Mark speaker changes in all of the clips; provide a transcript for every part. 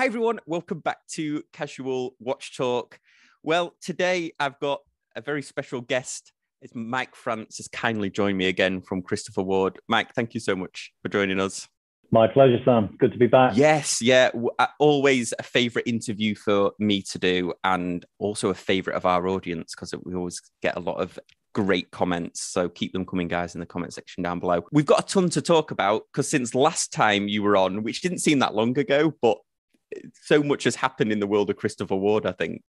Speaker 1: Hi everyone, welcome back to Casual Watch Talk. Well, today I've got a very special guest. It's Mike France has kindly joined me again from Christopher Ward. Mike, thank you so much for joining us.
Speaker 2: My pleasure, Sam. Good to be back.
Speaker 1: Yes, yeah. Always a favourite interview for me to do, and also a favourite of our audience because we always get a lot of great comments. So keep them coming, guys, in the comment section down below. We've got a ton to talk about because since last time you were on, which didn't seem that long ago, but so much has happened in the world of Christopher Ward, I think.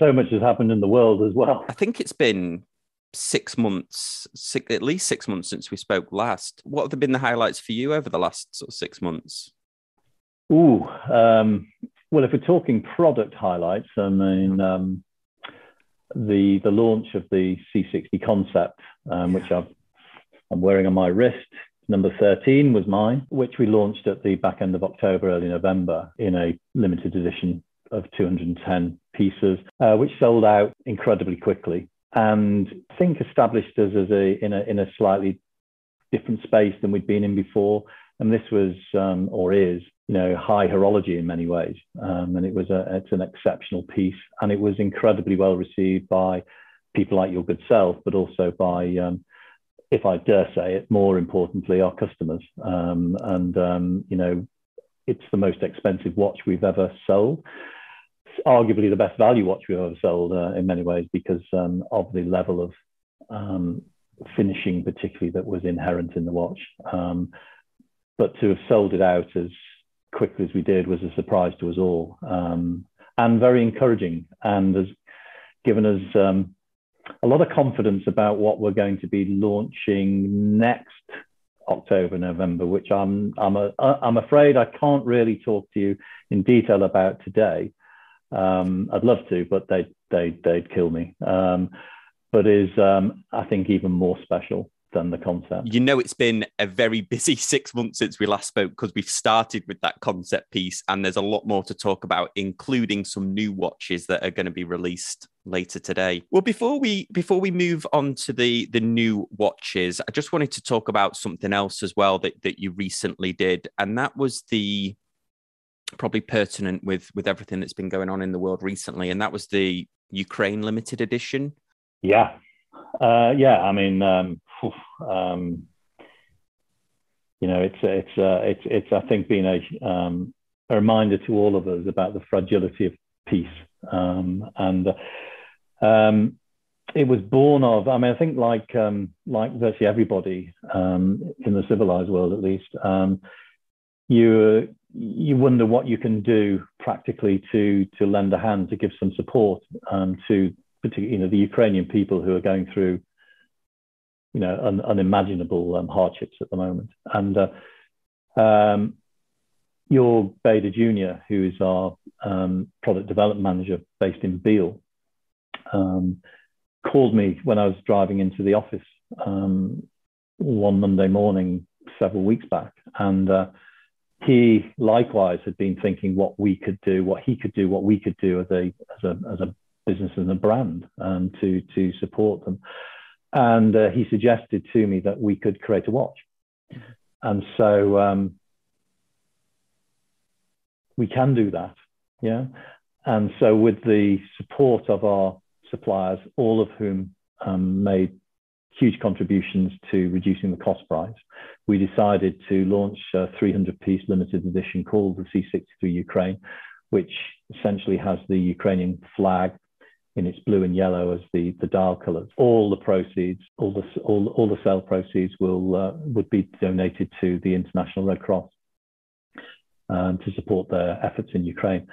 Speaker 2: So much has happened in the world as well.
Speaker 1: I think it's been 6 months, at least 6 months since we spoke last. What have been the highlights for you over the last sort of 6 months?
Speaker 2: Well, if we're talking product highlights, I mean, the launch of the C60 concept, which I'm wearing on my wrist, number 13 was mine, which we launched at the back end of October, early November in a limited edition of 210 pieces, which sold out incredibly quickly. And I think established us as in a slightly different space than we'd been in before. And this was, or is, high horology in many ways. And it's an exceptional piece. And it was incredibly well received by people like your good self, but also by, if I dare say it, more importantly, our customers. It's the most expensive watch we've ever sold. Arguably the best value watch we've ever sold in many ways because of the level of finishing, particularly that was inherent in the watch. But to have sold it out as quickly as we did was a surprise to us all, and very encouraging, and has given us a lot of confidence about what we're going to be launching next October, November, which I'm afraid I can't really talk to you in detail about today. I'd love to, but they'd kill me. But is I think even more special than the concept.
Speaker 1: It's been a very busy 6 months since we last spoke because we've started with that concept piece, and there's a lot more to talk about, including some new watches that are going to be released later today. Well, before we move on to the new watches, I just wanted to talk about something else as well that you recently did, and that was the probably pertinent with everything that's been going on in the world recently, and that was the Ukraine limited edition.
Speaker 2: I mean, it's I think been a reminder to all of us about the fragility of peace, and it was born of. I mean, I think like virtually everybody in the civilized world, at least, you wonder what you can do practically to lend a hand, to give some support to particularly the Ukrainian people who are going through unimaginable hardships at the moment. And your Bader Jr., who is our product development manager based in Beale, called me when I was driving into the office one Monday morning several weeks back, and he likewise had been thinking what we could do, what he could do, what we could do as a business and a brand to support them. And he suggested to me that we could create a watch. And so we can do that, yeah. And so with the support of our suppliers, all of whom made huge contributions to reducing the cost price, we decided to launch a 300-piece limited edition called the C63 Ukraine, which essentially has the Ukrainian flag in its blue and yellow as the dial colors. All the proceeds, all the sale proceeds would be donated to the International Red Cross to support their efforts in Ukraine.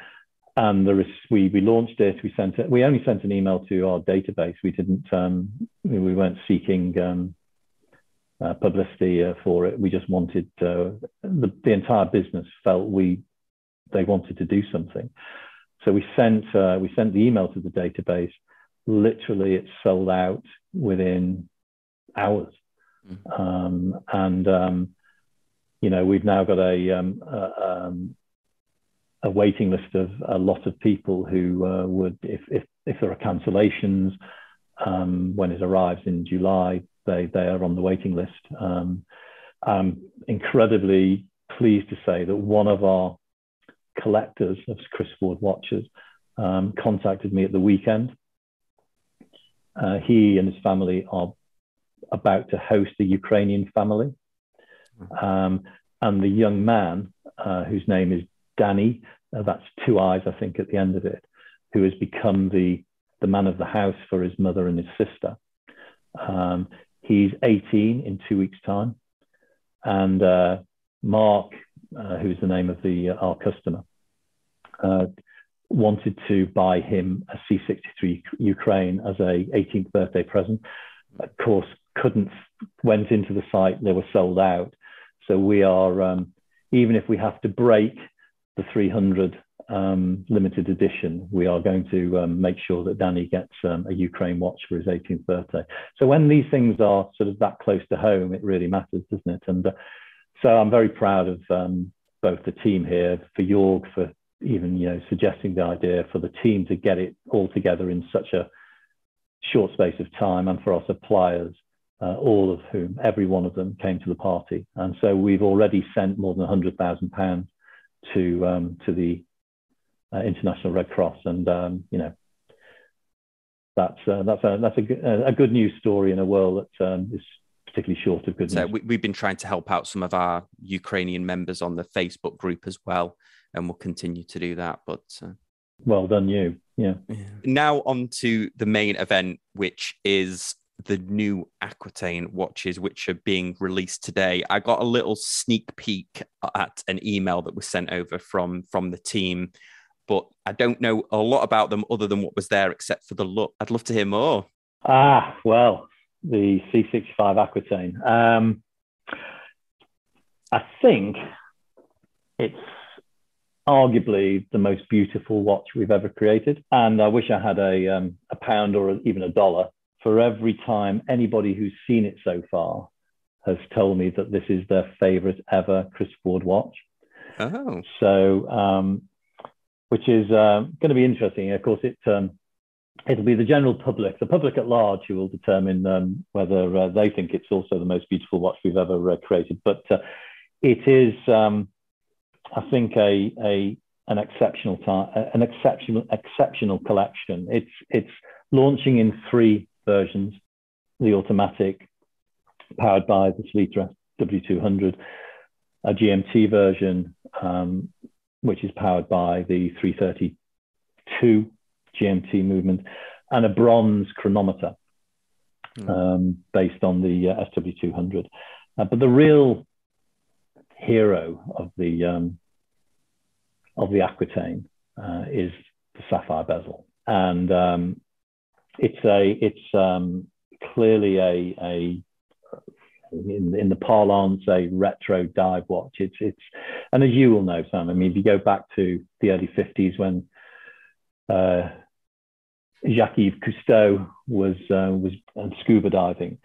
Speaker 2: And we launched it. We only sent an email to our database. We didn't. We weren't seeking publicity for it. We just wanted the entire business felt they wanted to do something. So we sent the email to the database. Literally, it sold out within hours. We've now got a waiting list of a lot of people who would, if there are cancellations when it arrives in July, they are on the waiting list. I'm incredibly pleased to say that one of our collectors of Chris Ward watches contacted me at the weekend. He and his family are about to host a Ukrainian family. And the young man, whose name is Danny, that's two eyes, I think, at the end of it, who has become the man of the house for his mother and his sister. He's 18 in 2 weeks' time. And Mark, who's the name of our customer, wanted to buy him a C63 Ukraine as a 18th birthday present. Of course, went into the site, they were sold out. So we are, even if we have to break the 300 limited edition, we are going to make sure that Danny gets a Ukraine watch for his 18th birthday. So when these things are sort of that close to home, it really matters, doesn't it? And so I'm very proud of both the team here, for Jorg, for even suggesting the idea, for the team to get it all together in such a short space of time, and for our suppliers, all of whom, every one of them, came to the party. And so we've already sent more than £100,000 to the International Red Cross, and that's a good news story in a world that is particularly short of good news.
Speaker 1: So we've been trying to help out some of our Ukrainian members on the Facebook group as well, and we'll continue to do that. But
Speaker 2: well done, you. Yeah.
Speaker 1: Now on to the main event, which is the new Aquitaine watches, which are being released today. I got a little sneak peek at an email that was sent over from the team, but I don't know a lot about them other than what was there, except for the look. I'd love to hear more.
Speaker 2: Well, the C65 Aquitaine. I think it's arguably the most beautiful watch we've ever created. And I wish I had a pound or even $1 for every time anybody who's seen it so far has told me that this is their favorite ever Christopher Ward watch.
Speaker 1: Oh.
Speaker 2: So, which is going to be interesting. Of course, it'll be the general public, the public at large, who will determine whether they think it's also the most beautiful watch we've ever created. But it is, I think, an exceptional collection. It's launching in 3 versions: the automatic, powered by the Sleater W200, a GMT version, which is powered by the 332 GMT movement, and a bronze chronometer based on the SW200. But the real hero of the Aquitaine is the sapphire bezel, and it's clearly in the parlance, a retro dive watch. It's and as you will know, Sam, I mean, if you go back to the early 50s when Jacques-Yves Cousteau was scuba diving,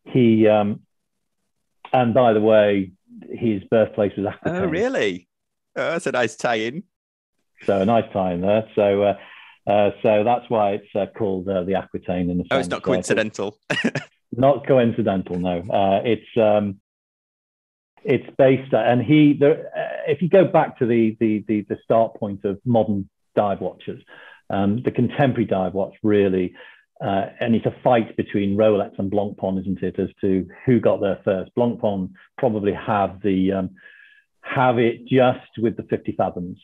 Speaker 2: he and by the way, his birthplace was Aquitaine.
Speaker 1: Oh, really? Oh, that's a nice tie-in.
Speaker 2: So a nice tie-in there. So that's why it's called the Aquitaine. In the
Speaker 1: it's not coincidental.
Speaker 2: Not coincidental, no. It's based, and if you go back to the start point of modern dive watches, the contemporary dive watch really, and it's a fight between Rolex and Blancpain, isn't it, as to who got there first. Blancpain probably have it just with the 50 fathoms,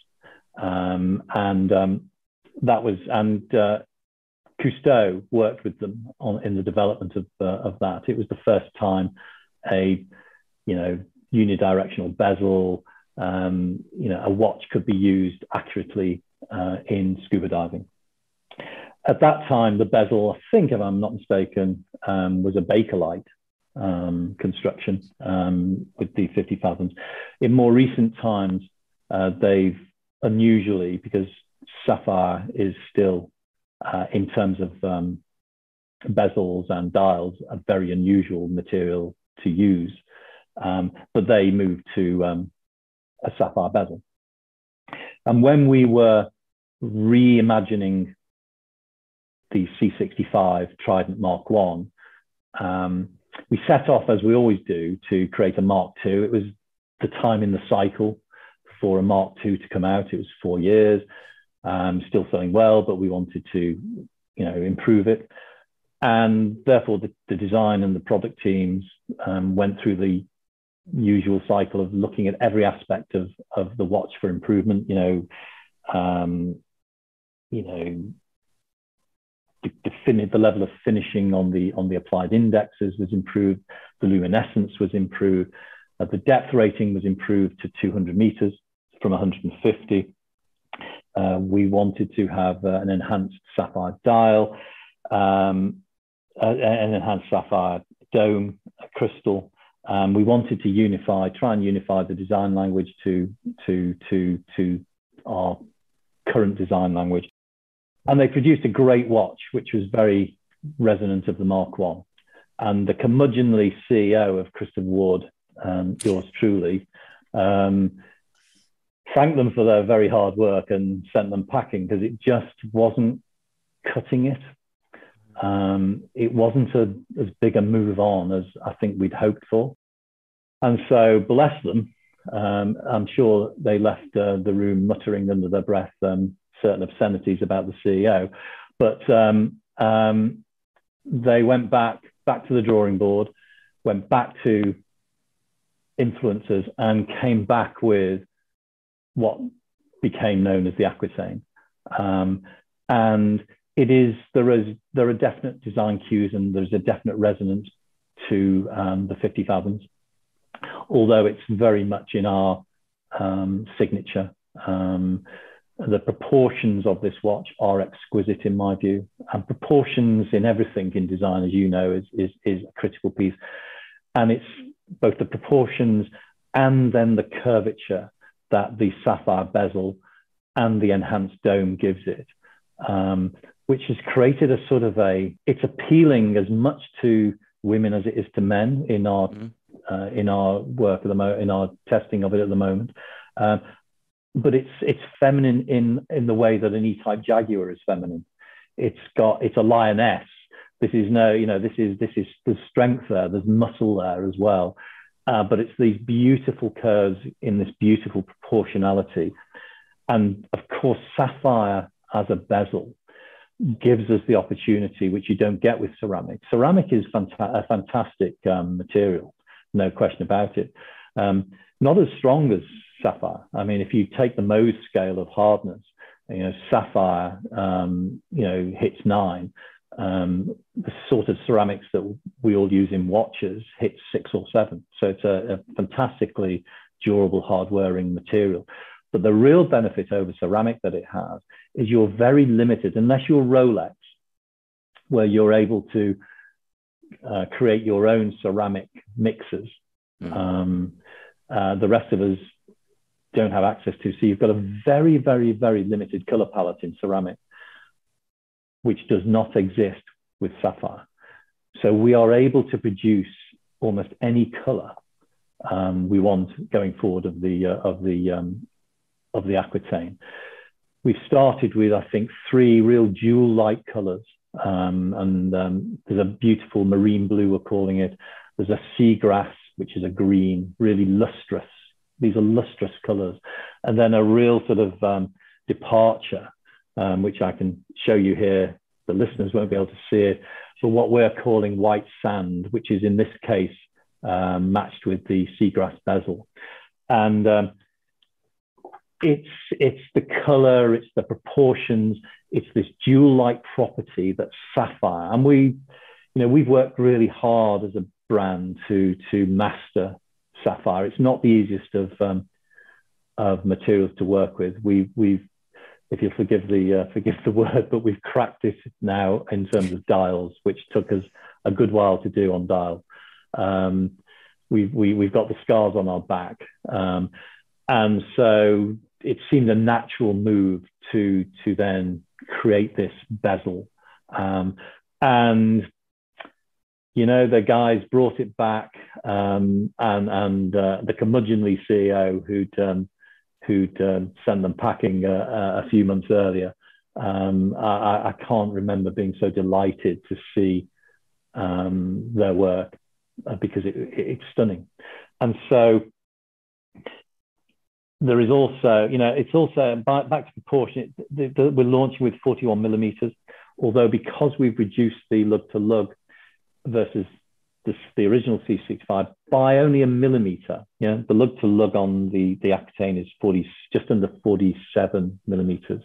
Speaker 2: Cousteau worked with them in the development of that. It was the first time a unidirectional bezel, a watch could be used accurately in scuba diving. At that time, the bezel, I think, if I'm not mistaken, was a Bakelite construction with the 50 fathoms. In more recent times, they've unusually, because sapphire is still, in terms of bezels and dials, a very unusual material to use, but they moved to a sapphire bezel. And when we were reimagining the C65 Trident Mark I, we set off, as we always do, to create a Mark II. It was the time in the cycle for a Mark II to come out. It was 4 years, still selling well, but we wanted to, improve it. And therefore, the design and the product teams went through the usual cycle of looking at every aspect of the watch for improvement. The level of finishing on the applied indexes was improved. The luminescence was improved. The depth rating was improved to 200 meters from 150. We wanted to have an enhanced sapphire dial, an enhanced sapphire dome, a crystal. We wanted to try and unify the design language to our current design language. And they produced a great watch, which was very resonant of the Mark I. And the curmudgeonly CEO of Christopher Ward, yours truly, thanked them for their very hard work and sent them packing because it just wasn't cutting it. It wasn't as big a move on as I think we'd hoped for. And so, bless them, I'm sure they left the room muttering under their breath certain obscenities about the CEO. But they went back to the drawing board, went back to influencers, and came back with what became known as the Aquitaine. And there are definite design cues, and there's a definite resonance to the 50 fathoms, although it's very much in our signature. The proportions of this watch are exquisite in my view, and proportions in everything in design, as you know, is a critical piece. And it's both the proportions and then the curvature that the sapphire bezel and the enhanced dome gives it, which has created a sort of it's appealing as much to women as it is to men in our work at the moment, in our testing of it at the moment. But it's feminine in the way that an E-type Jaguar is feminine. It's a lioness. There's strength there, there's muscle there as well. But it's these beautiful curves in this beautiful proportionality. And of course, sapphire as a bezel gives us the opportunity, which you don't get with ceramic. Ceramic is a fantastic material, no question about it. Not as strong as sapphire. I mean, if you take the Mohs scale of hardness, sapphire, hits 9. The sort of ceramics that we all use in watches hits 6 or 7. So it's a fantastically durable, hard-wearing material. But the real benefit over ceramic that it has is you're very limited, unless you're Rolex, where you're able to create your own ceramic mixes. The rest of us don't have access to. So you've got a very, very, very limited color palette in ceramic, which does not exist with sapphire. So we are able to produce almost any color we want going forward of the Aquitaine. We've started with, I think, 3 real jewel-like colors. There's a beautiful marine blue, we're calling it. There's a seagrass, which is a green, really lustrous. These are lustrous colors. And then a real sort of departure, which I can show you here. The listeners won't be able to see it. But what we're calling white sand, which is in this case matched with the seagrass bezel. And it's the color, it's the proportions, it's this jewel-like property that's sapphire. And we've worked really hard as a brand to master sapphire. It's not the easiest of materials to work with. We've if you'll forgive the word, but we've cracked it now in terms of dials, which took us a good while to do on dial. We've got the scars on our back, and so it seemed a natural move to then create this bezel, and the guys brought it back, and the curmudgeonly CEO who'd sent them packing a few months earlier. I can't remember being so delighted to see their work because it's stunning. And so there is also, it's also back to proportion. We're launching with 41 millimeters, although because we've reduced the lug to lug versus the original C65 by only a millimeter. The lug to lug on the Aquitaine is just under 47 millimeters.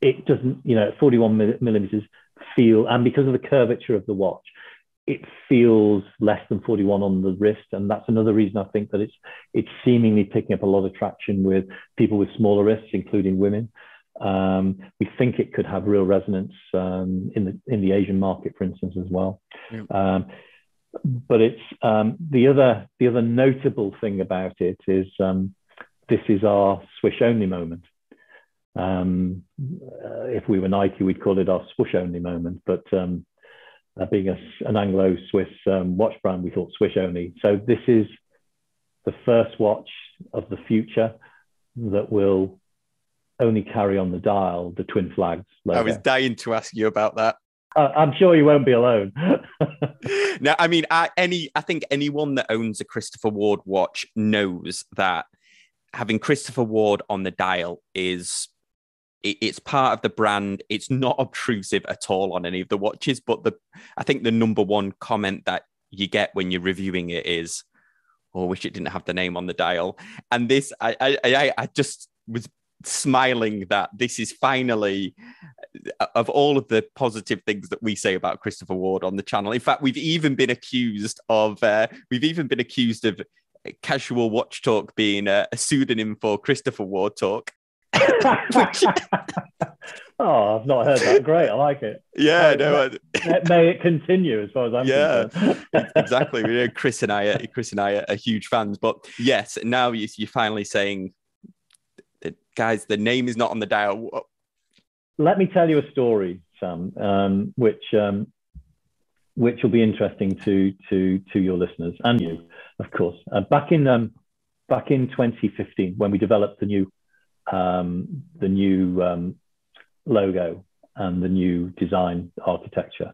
Speaker 2: It doesn't, 41 millimeters feel, and because of the curvature of the watch, it feels less than 41 on the wrist. And that's another reason I think that it's seemingly picking up a lot of traction with people with smaller wrists, including women. We think it could have real resonance in the Asian market, for instance, as well. Yeah. But it's the other notable thing about it is this is our swish only moment. If we were Nike, we'd call it our swoosh only moment. But being an Anglo-Swiss watch brand, we thought swish only. So this is the first watch of the future that will only carry on the dial the twin flags logo.
Speaker 1: I was dying to ask you about that.
Speaker 2: I'm sure you won't be alone.
Speaker 1: No, I mean, I think anyone that owns a Christopher Ward watch knows that having Christopher Ward on the dial it's part of the brand. It's not obtrusive at all on any of the watches, but I think the number one comment that you get when you're reviewing it is, "Oh, I wish it didn't have the name on the dial." And this, I just was smiling that this is finally, of all of the positive things that we say about Christopher Ward on the channel. In fact, we've even been accused of Casual Watch Talk being a pseudonym for Christopher Ward Talk.
Speaker 2: Oh, I've not heard that. Great, I like it.
Speaker 1: Yeah,
Speaker 2: may it continue as far as I'm concerned.
Speaker 1: Exactly. Chris and I are huge fans. But yes, now you're finally saying that, guys, the name is not on the dial.
Speaker 2: Let me tell you a story, Sam, which will be interesting to your listeners and you, of course. Back in 2015, when we developed the new logo and the new design architecture,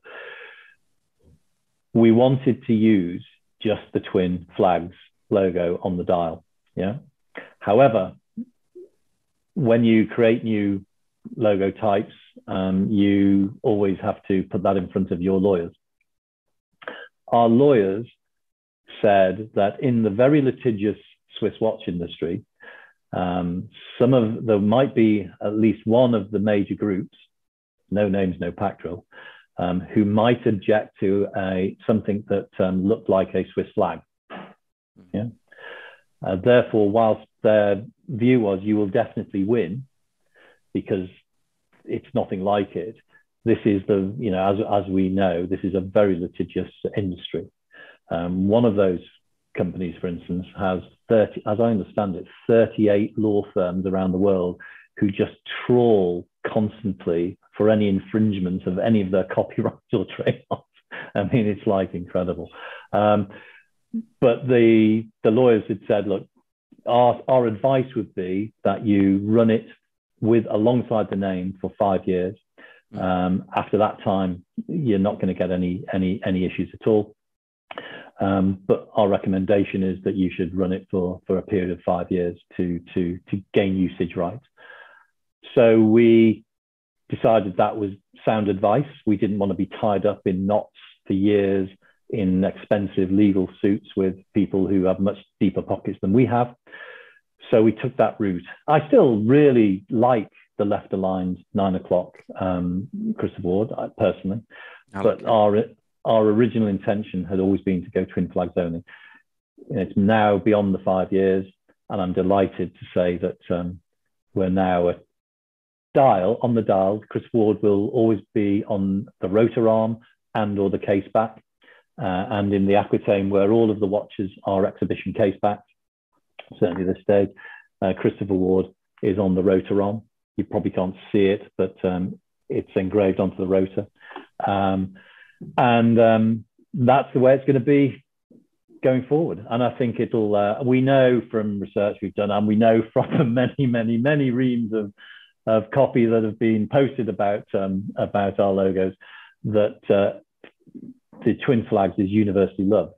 Speaker 2: we wanted to use just the twin flags logo on the dial. Yeah. However, when you create new logo types, you always have to put that in front of your lawyers. Our lawyers said that in the very litigious Swiss watch industry, there might be at least one of the major groups, no names, no pack drill, who might object to something that looked like a Swiss flag. Yeah. Therefore, whilst their view was you will definitely win because it's nothing like it, this is as we know, this is a very litigious industry. One of those companies, for instance, has 30, as I understand it, 38 law firms around the world who just trawl constantly for any infringement of any of their copyrights or trademarks. I mean, it's like incredible. But the lawyers had said, look, our advice would be that you run it alongside the name for 5 years. After that time, you're not going to get any issues at all. But our recommendation is that you should run it for a period of 5 years to gain usage rights. So we decided that was sound advice. We didn't want to be tied up in knots for years in expensive legal suits with people who have much deeper pockets than we have. So we took that route. I still really like the left aligned 9 o'clock Christopher Ward, personally, but our original intention had always been to go twin flags only. It's now beyond the 5 years, and I'm delighted to say that we're now on the dial. Christopher Ward will always be on the rotor arm and or the case back, and in the Aquitaine, where all of the watches are exhibition case backs, certainly this stage, Christopher Ward is on the rotor arm. You probably can't see it, but it's engraved onto the rotor. And that's the way it's going to be going forward. And I think we know from research we've done, and we know from many reams of copy that have been posted about our logos, that the twin flags is universally loved.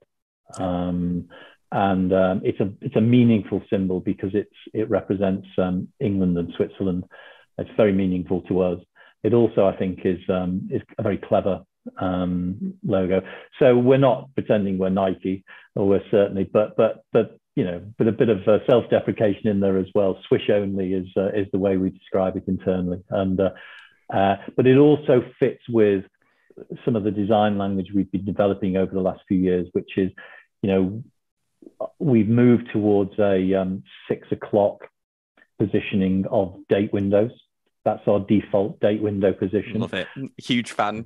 Speaker 2: and it's a meaningful symbol because it represents England and Switzerland. It's very meaningful to us. It also, I think, is a very clever logo. So we're not pretending we're Nike, or we're certainly, but you know, with a bit of self-deprecation in there as well. Swish only is the way we describe it internally, and but it also fits with some of the design language we've been developing over the last few years, which is, you know, we've moved towards a 6 o'clock positioning of date windows. That's our default date window position.
Speaker 1: Love it. Huge fan.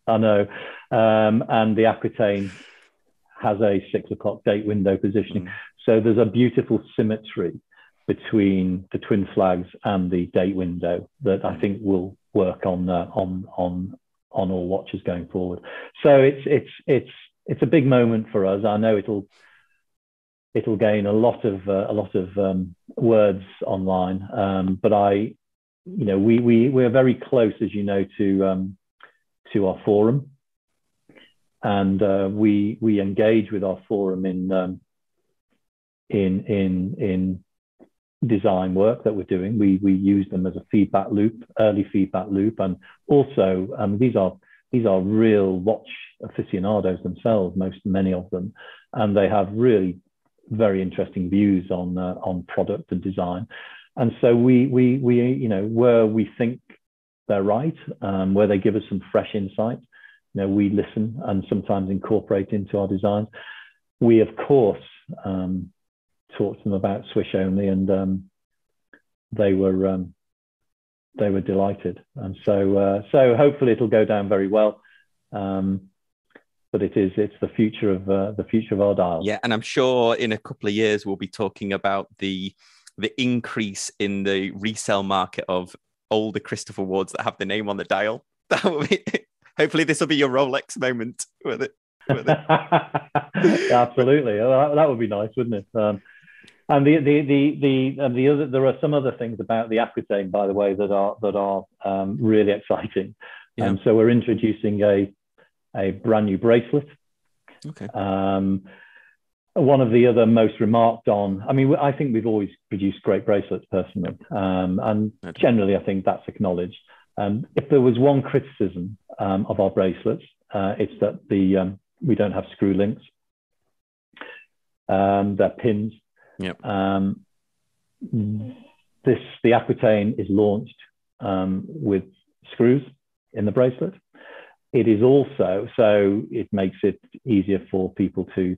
Speaker 2: I know. And the Aquitaine has a 6 o'clock date window positioning. So there's a beautiful symmetry between the twin flags and the date window that I think will work on all watches going forward. So it's a big moment for us. I know it'll gain a lot of words online, but we're very close, as you know, to our forum, and we engage with our forum in design work that we're doing. We use them as a feedback loop, early feedback loop, and also these are real watch aficionados themselves, many of them, and they have really very interesting views on product and design. And so we you know, where we think they're right, where they give us some fresh insight, you know, we listen and sometimes incorporate into our designs. We of course talked to them about Swish only, and they were delighted, and so hopefully it'll go down very well. But it's the future of our dial.
Speaker 1: Yeah, and I'm sure in a couple of years we'll be talking about the increase in the resale market of older Christopher Wards that have the name on the dial. That will be, hopefully this will be your Rolex moment with it.
Speaker 2: Absolutely, that would be nice, wouldn't it? And the other, there are some other things about the Aquitaine, by the way, that are really exciting.
Speaker 1: Yeah.
Speaker 2: So we're introducing a brand new bracelet.
Speaker 1: Okay.
Speaker 2: One of the other most remarked on, I mean, I think we've always produced great bracelets personally, and generally I think that's acknowledged. If there was one criticism of our bracelets, it's that we don't have screw links. They're pins.
Speaker 1: Yep.
Speaker 2: The Aquitaine is launched with screws in the bracelet. It is also, so it makes it easier for people to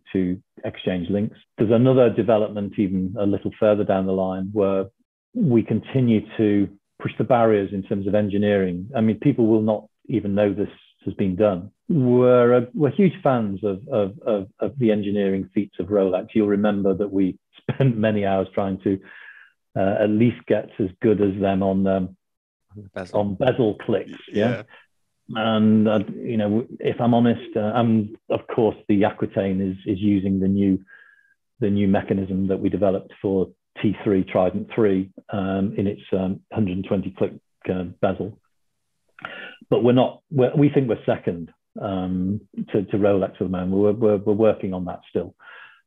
Speaker 2: exchange links. There's another development even a little further down the line where we continue to push the barriers in terms of engineering. I mean, people will not even know this has been done. We're huge fans of the engineering feats of Rolex. You'll remember that we spent many hours trying to at least get as good as them on bezel clicks. Yeah. And you know, if I'm honest, of course the Aquitaine is using the new mechanism that we developed for T3 Trident 3 in its 120 click bezel. But we think we're second to Rolex at the moment. We're working on that still.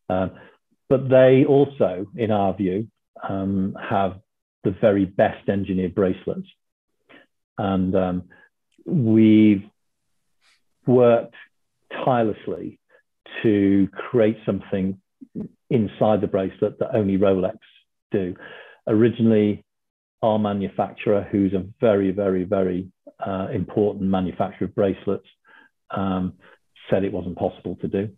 Speaker 2: But they also, in our view, have the very best engineered bracelets. And we've worked tirelessly to create something inside the bracelet that only Rolex do. Originally, our manufacturer, who's a very, very, very important manufacturer of bracelets, said it wasn't possible to do.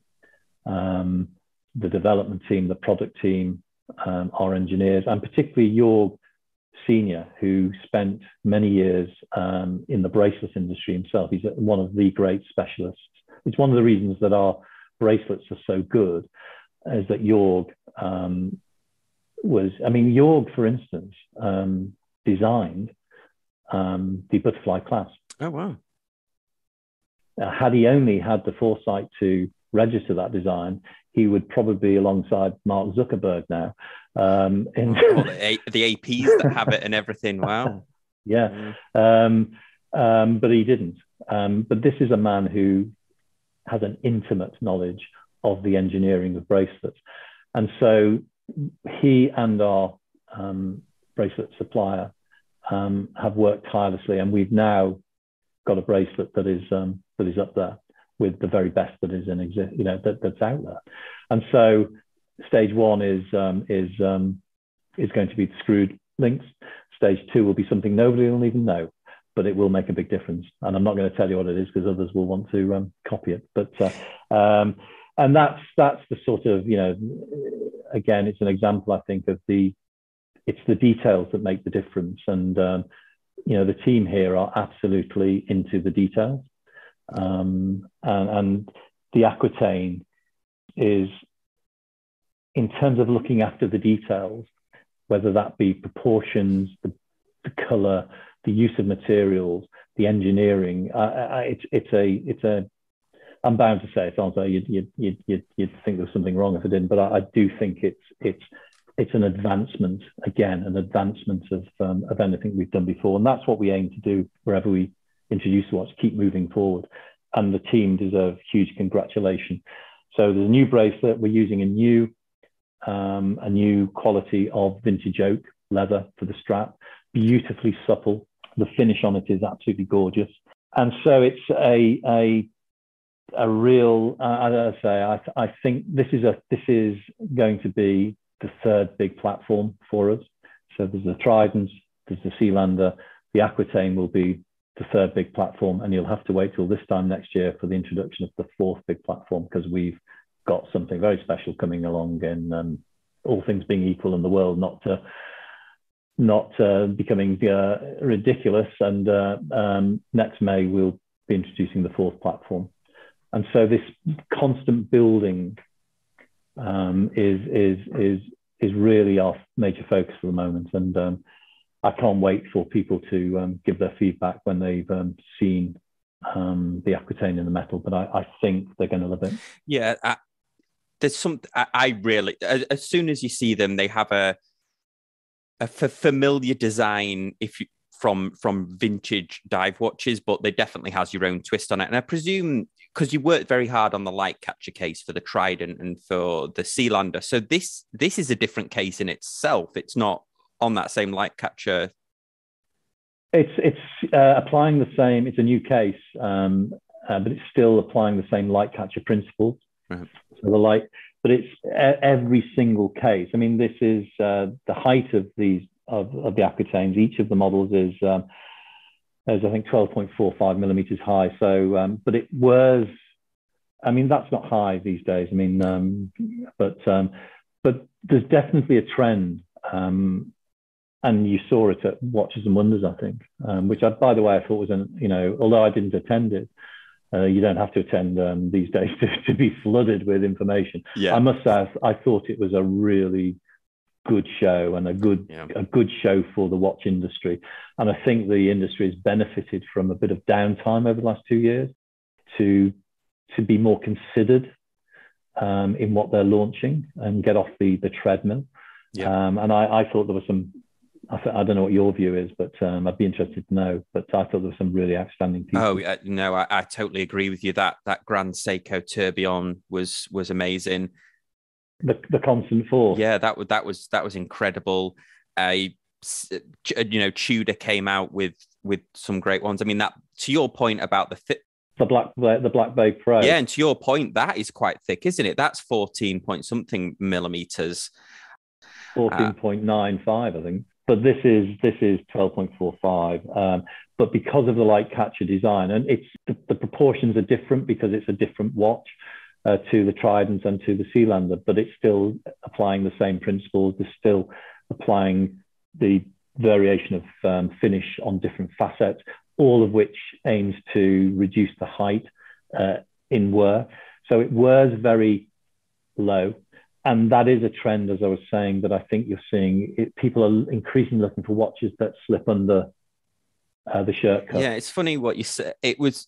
Speaker 2: The development team, the product team, our engineers, and particularly your senior, who spent many years in the bracelet industry himself. He's one of the great specialists. It's one of the reasons that our bracelets are so good, is that Jorg Jorg, for instance, designed the butterfly clasp.
Speaker 1: Oh, wow.
Speaker 2: Had he only had the foresight to register that design, he would probably be alongside Mark Zuckerberg now.
Speaker 1: The APs that have it and everything. Wow.
Speaker 2: Yeah. But he didn't. But this is a man who has an intimate knowledge of the engineering of bracelets. And so he and our bracelet supplier have worked tirelessly, and we've now got a bracelet that is up there with the very best that is that's out there. And so stage one is going to be the screwed links. Stage two will be something nobody will even know, but it will make a big difference. And I'm not going to tell you what it is because others will want to copy it. But and that's the sort of, again, it's an example, I think, of it's the details that make the difference. And, the team here are absolutely into the details. And the Aquitaine is, in terms of looking after the details, whether that be proportions, the color, the use of materials, the engineering, I'm bound to say it sounds like you'd think there's something wrong if I didn't, but I do think it's an advancement, again, an advancement of anything we've done before. And that's what we aim to do wherever we introduce the watch, keep moving forward. And the team deserve huge congratulations. So there's a new bracelet. We're using a new quality of vintage oak leather for the strap, beautifully supple. The finish on it is absolutely gorgeous. And so it's a real, I think this is going to be the third big platform for us. So there's the Trident, there's the Sealander, the Aquitaine will be the third big platform, and you'll have to wait till this time next year for the introduction of the fourth big platform, because we've got something very special coming along, and all things being equal in the world not becoming ridiculous. And next May we'll be introducing the fourth platform. And so this constant building is really our major focus for the moment. And I can't wait for people to give their feedback when they've seen the Aquitaine in the metal, but I think they're going to love it.
Speaker 1: Yeah, there's some, I really, as soon as you see them, they have a familiar design from vintage dive watches, but they definitely has your own twist on it. And I presume, because you worked very hard on the light catcher case for the Trident and for the Sealander, so this is a different case in itself. It's not on that same light catcher.
Speaker 2: It's applying the same. It's a new case, but it's still applying the same light catcher principles.
Speaker 1: Right.
Speaker 2: So the light, but it's every single case. I mean, this is the height of the Aquitaines. Each of the models is I think 12.45 millimeters high. So, but it was, I mean, that's not high these days. I mean, but there's definitely a trend, and you saw it at Watches and Wonders, I think, which by the way, I thought was although I didn't attend it, you don't have to attend these days to be flooded with information. Yeah. I must say, I thought it was a really good show, and a good show for the watch industry. And I think the industry has benefited from a bit of downtime over the last 2 years to be more considered in what they're launching and get off the treadmill. Yeah. And I thought there was some, I don't know what your view is, but I'd be interested to know. But I thought there were some really outstanding pieces.
Speaker 1: Oh, no, I totally agree with you. That Grand Seiko Tourbillon was amazing.
Speaker 2: The Constant Force.
Speaker 1: Yeah, that was incredible. Tudor came out with some great ones. I mean, that, to your point about
Speaker 2: the Black Bay Pro.
Speaker 1: Yeah, and to your point, that is quite thick, isn't it? That's 14 point something millimeters.
Speaker 2: 14.95, I think. But this is 12.45. But because of the light catcher design, and it's the proportions are different because it's a different watch to the Trident and to the Sealander, but it's still applying the same principles. It's still applying the variation of finish on different facets, all of which aims to reduce the height in wear. So it wears very low. And that is a trend, as I was saying, that I think you're seeing. People are increasingly looking for watches that slip under the shirt cuff.
Speaker 1: Yeah, it's funny what you said. It was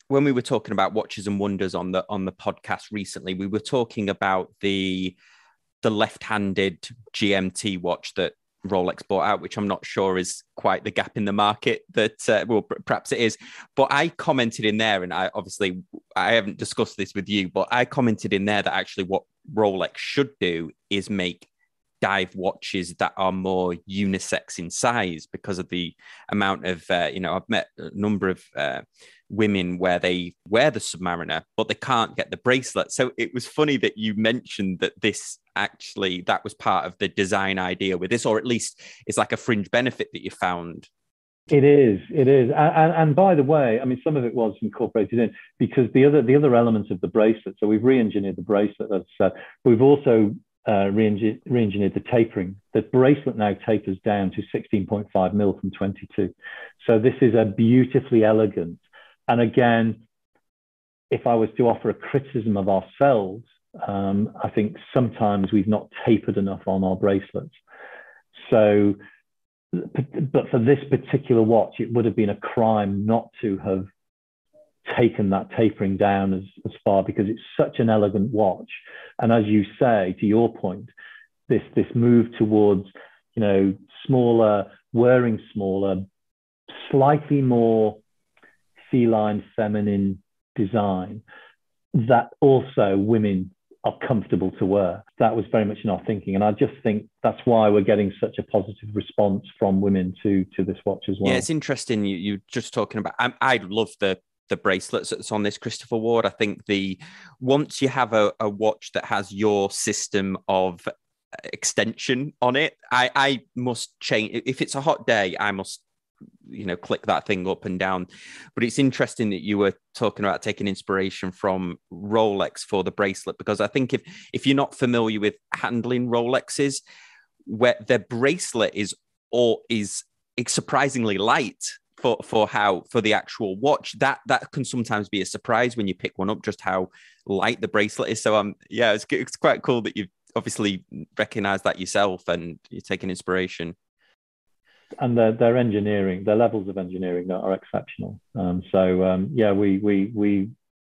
Speaker 1: when we were talking about Watches and Wonders on the podcast recently. We were talking about the left-handed GMT watch that Rolex bought out, which I'm not sure is quite the gap in the market that, well, perhaps it is. But I commented in there, and I haven't discussed this with you, but I commented in there that actually what Rolex should do is make dive watches that are more unisex in size, because of the amount of, I've met a number of women where they wear the Submariner, but they can't get the bracelet. So it was funny that you mentioned that that was part of the design idea with this, or at least it's like a fringe benefit that you found.
Speaker 2: It is. And by the way, I mean, some of it was incorporated in, because the other elements of the bracelet, so we've re-engineered the bracelet, as I said. We've also re-engineered the tapering. The bracelet now tapers down to 16.5 mil from 22. So this is a beautifully elegant. And again, if I was to offer a criticism of ourselves, I think sometimes we've not tapered enough on our bracelets. So, but for this particular watch, it would have been a crime not to have taken that tapering down as far, because it's such an elegant watch. And as you say, to your point, this move towards, smaller, wearing smaller, slightly more feline, feminine design that also women are comfortable to wear. That was very much in our thinking. And I just think that's why we're getting such a positive response from women to this watch as well.
Speaker 1: Yeah, it's interesting. You just talking about, I love the bracelets that's on this, Christopher Ward. I think once you have a watch that has your system of extension on it, I must change. If it's a hot day, I must click that thing up and down. But it's interesting that you were talking about taking inspiration from Rolex for the bracelet, because I think if you're not familiar with handling Rolexes, where their bracelet is surprisingly light for the actual watch, that can sometimes be a surprise when you pick one up, just how light the bracelet is. So it's quite cool that you've obviously recognized that yourself and you're taking inspiration.
Speaker 2: And their engineering, their levels of engineering are exceptional. We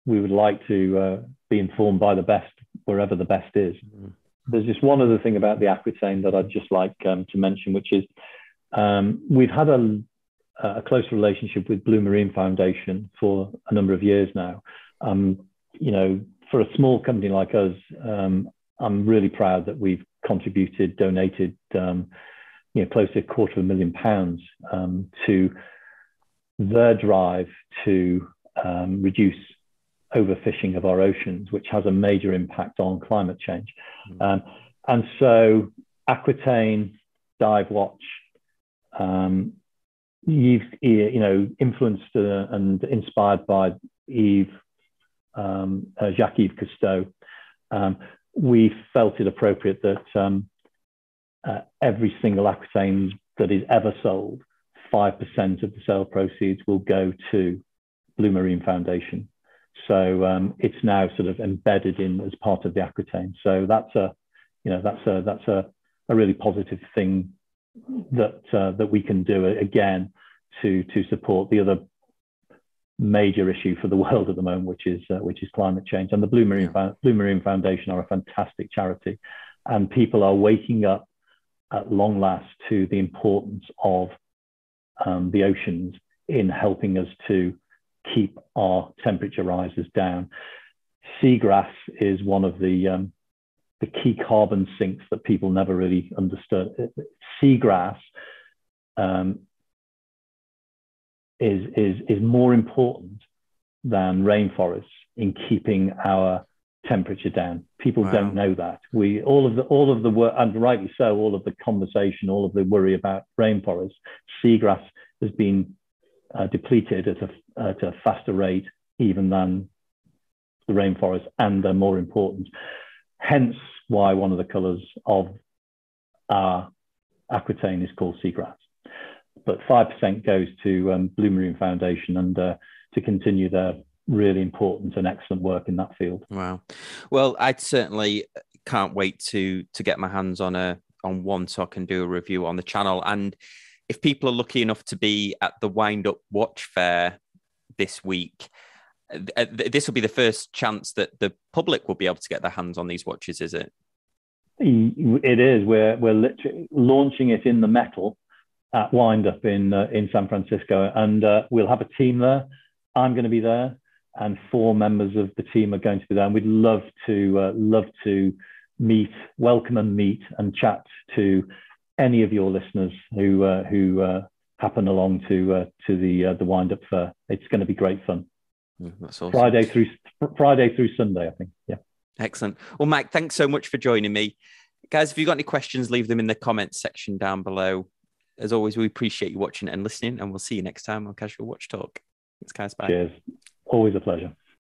Speaker 2: would like to be informed by the best wherever the best is. Mm. There's just one other thing about the Aquitaine that I'd just like to mention, which is we've had a close relationship with Blue Marine Foundation for a number of years now. For a small company like us, I'm really proud that we've donated close to £250,000 to their drive to reduce overfishing of our oceans, which has a major impact on climate change. Mm. And so Aquitaine dive watch, you've influenced and inspired by Jacques-Yves Cousteau. We felt it appropriate that every single Aquitaine that is ever sold, 5% of the sale proceeds will go to Blue Marine Foundation. So it's now sort of embedded in as part of the Aquitaine. So that's a really positive thing that we can do, again, to support the other major issue for the world at the moment, which is climate change. And the Blue Marine Foundation are a fantastic charity, and people are waking up at long last to the importance of the oceans in helping us to keep our temperature rises down. Seagrass is one of the key carbon sinks that people never really understood. Seagrass is more important than rainforests in keeping our temperature down. People don't know that. All of the work, and rightly so, all of the conversation, all of the worry about rainforests, seagrass has been depleted at a faster rate even than the rainforest, and they're more important. Hence why one of the colours of our Aquitaine is called seagrass. But 5% goes to Blue Marine Foundation, and to continue their really important and excellent work in that field.
Speaker 1: Wow. Well, I certainly can't wait to get my hands on one so I can do a review on the channel. And if people are lucky enough to be at the Wind Up Watch Fair this week, this will be the first chance that the public will be able to get their hands on these watches, is it?
Speaker 2: It is. We're literally launching it in the metal at Wind Up in San Francisco, and we'll have a team there. I'm going to be there, and 4 members of the team are going to be there. And we'd love to welcome and meet and chat to any of your listeners who happen along to the Wind Up Fair. It's going to be great fun.
Speaker 1: That's awesome.
Speaker 2: Friday through Sunday, I think. Yeah.
Speaker 1: Excellent. Well, Mike, thanks so much for joining me. Guys, if you've got any questions, leave them in the comments section down below. As always, we appreciate you watching and listening, and we'll see you next time on Casual Watch Talk. Thanks, guys. Bye.
Speaker 2: Cheers. Always a pleasure.